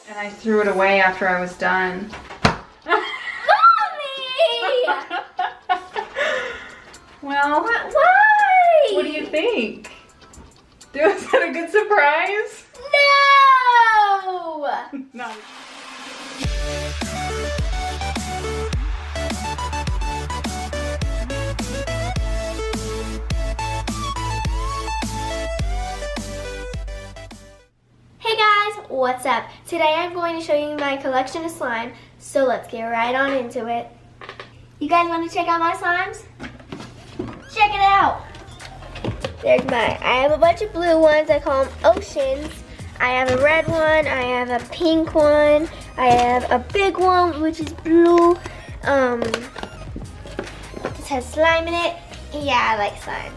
And I threw it away after I was done. Mommy! Well, Why? what do you think? Was that a good surprise? No! No. Hey guys, what's up? Today I'm going to show you my collection of slime, so let's get right on into it. You guys want to check out my slimes? Check it out! There's mine. I have a bunch of blue ones, I call them oceans. I have a red one, I have a pink one, I have a big one which is blue. This has slime in it. Yeah, I like slime.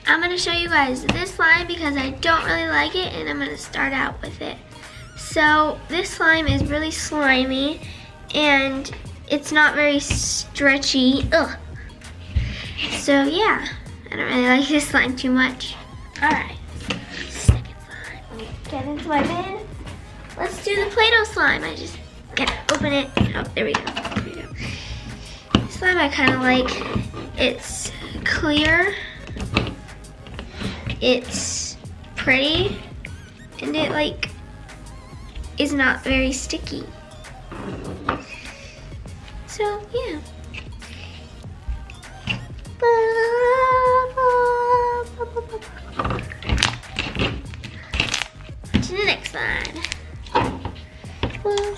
I'm going to show you guys this slime because I don't really like it, and I'm going to start out with it. So this slime is really slimy and it's not very stretchy. Ugh. So yeah, I don't really like this slime too much. Alright, second slime. Let me get into my bin. Let's do the Play-Doh slime. I just gotta open it. Oh, there we go. There we go. This slime I kind of like. It's clear. It's pretty, and it like is not very sticky. So yeah. To the next slime. Well,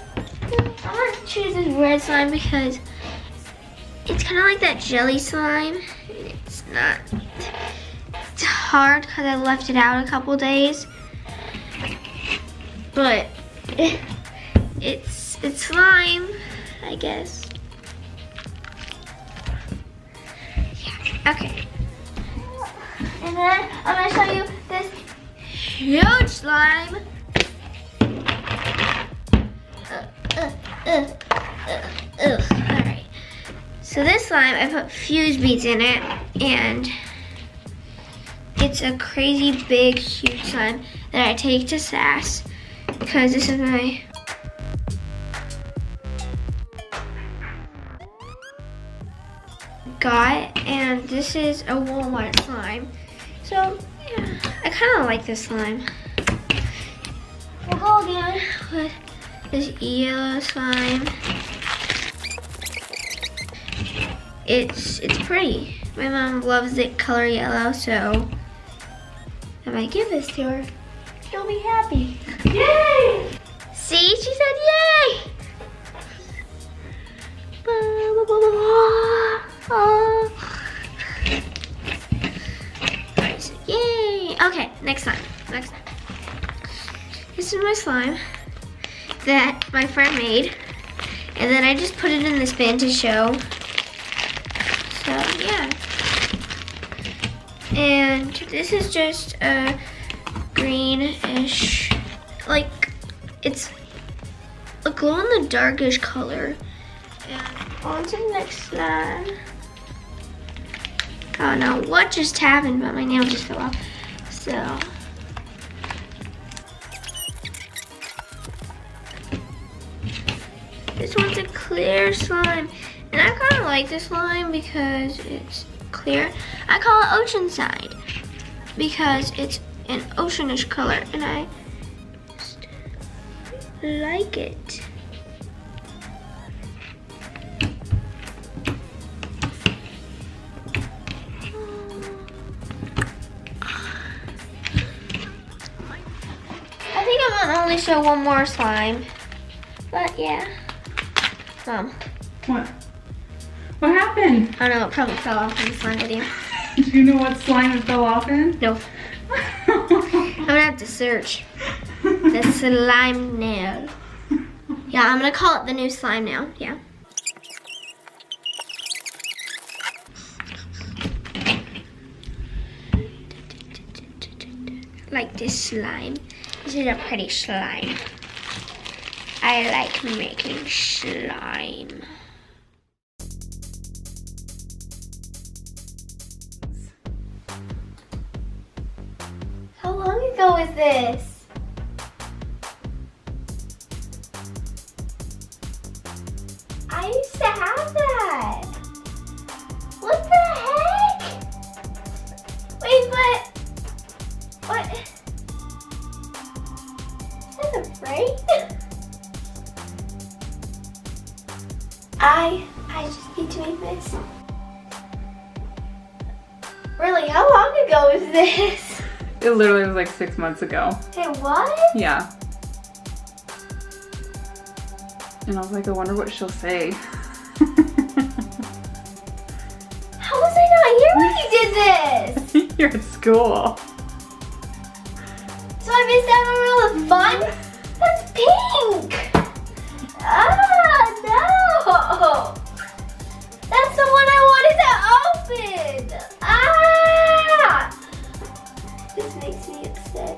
I'm gonna choose this red slime because it's kind of like that jelly slime. It's not. It's hard because I left it out a couple days, but it's slime, I guess. Yeah. Okay. And then I'm gonna show you this huge slime. Alright. So this slime, I put fuse beads in it, and it's a crazy big, huge slime that I take to SAS because this is my got, and this is a Walmart slime. So yeah, I kind of like this slime. We'll go again with this yellow slime. It's pretty. My mom loves the color yellow, so if I give this to her, she'll be happy. Yay! See, she said yay! Yay! Okay, next slime. This is my slime that my friend made, and then I just put it in this bin to show. So yeah. And this is just a greenish, like it's a glow-in-the-darkish color. And on to the next slime. Oh no, what just happened? But my nail just fell off. So this one's a clear slime, and I kind of like this slime because it's clear. I call it Oceanside because it's an oceanish color, and I just like it. I think I'm gonna only show one more slime, but yeah. What? What happened? I don't know, it probably fell off in the slime video. Do you know what slime it fell off in? No. I'm gonna have to search. The slime nail. Yeah, I'm gonna call it the new slime nail. Yeah. Like this slime. This is a pretty slime. I like making slime. How long ago is this? I used to have that. What the heck? Wait, what? Is that a brain? I just be doing this. Really, how long ago is this? It literally was like 6 months ago. It was? Yeah. And I was like, I wonder what she'll say. How was I not here when you did this? You're at school. So I missed out on all the fun? That's pink! Ah, no! That's the one I wanted to open! Ah! This makes me upset.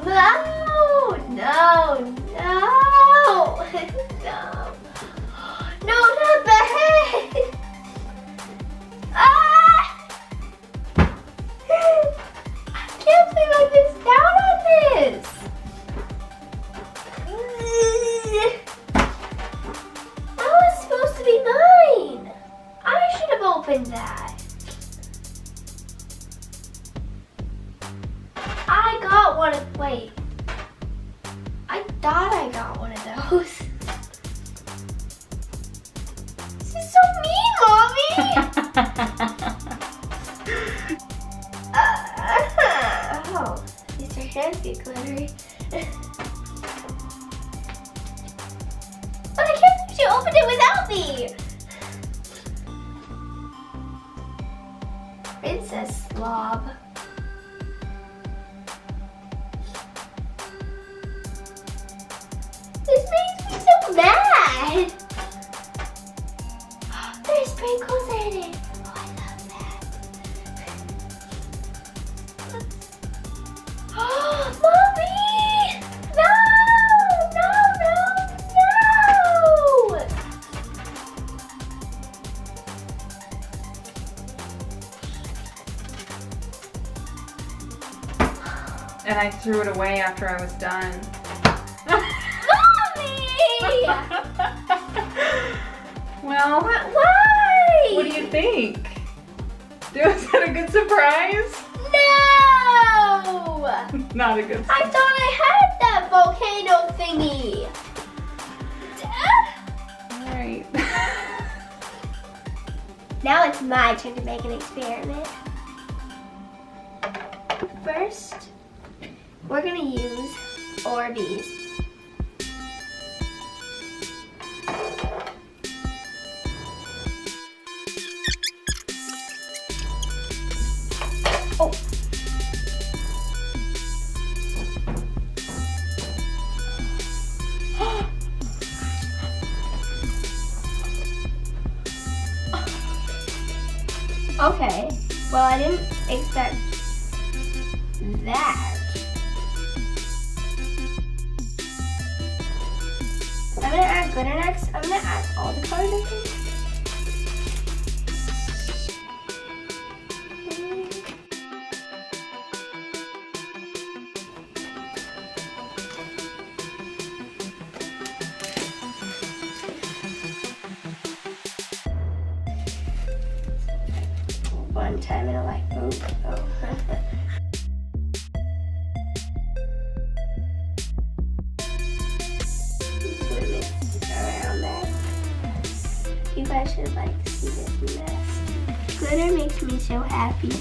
No! No! No! No! No, not the head! Ah! I can't believe I missed out on this! That was supposed to be mine! I should have opened that. I got one of, wait. I thought I got one of those. This is so mean, Mommy! Oh, these are hands get glittery. But I can't believe she opened it without me! Princess Slob. This makes me so mad! There's sprinkles in it. Oh, I love that. Oh, Mommy! No! No, no, no! And I threw it away after I was done. Well, Why? what do you think? Was that a good surprise? No! Not a good I surprise. thought I had that volcano thingy. Alright. Now it's my turn to make an experiment. First, we're gonna use Orbeez. Oh. Okay, well I didn't expect that. I'm gonna add glitter next. I'm gonna add all the colors, I think. One time and I'm like, oh. Around that. You guys should like see this mess. Glitter makes me so happy.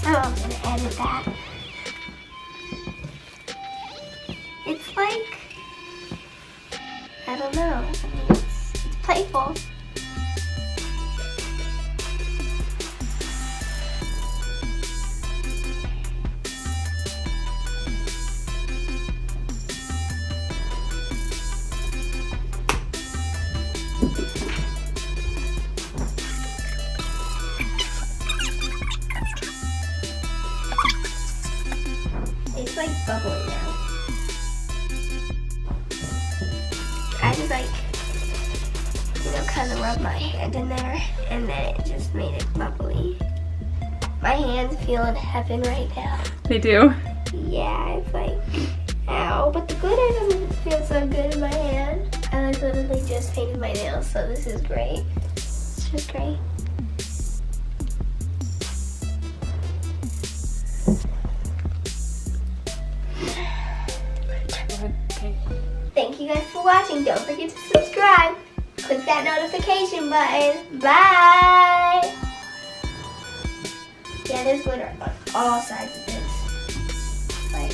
Oh, I'm gonna edit that. It's like, I don't know. It's playful. It's like bubbling now. I just like, kind of rub my hand in there, and then it just made it bubbly. My My hands feel in heaven right now. They do. Yeah, it's like, ow. But the glitter doesn't feel so good in my hand. I like literally just painted my nails, so this is great. It's just great. Okay. Thank you guys for watching. Don't forget to subscribe. Click that notification button. Bye! Yeah, there's glitter on all sides of this. Like,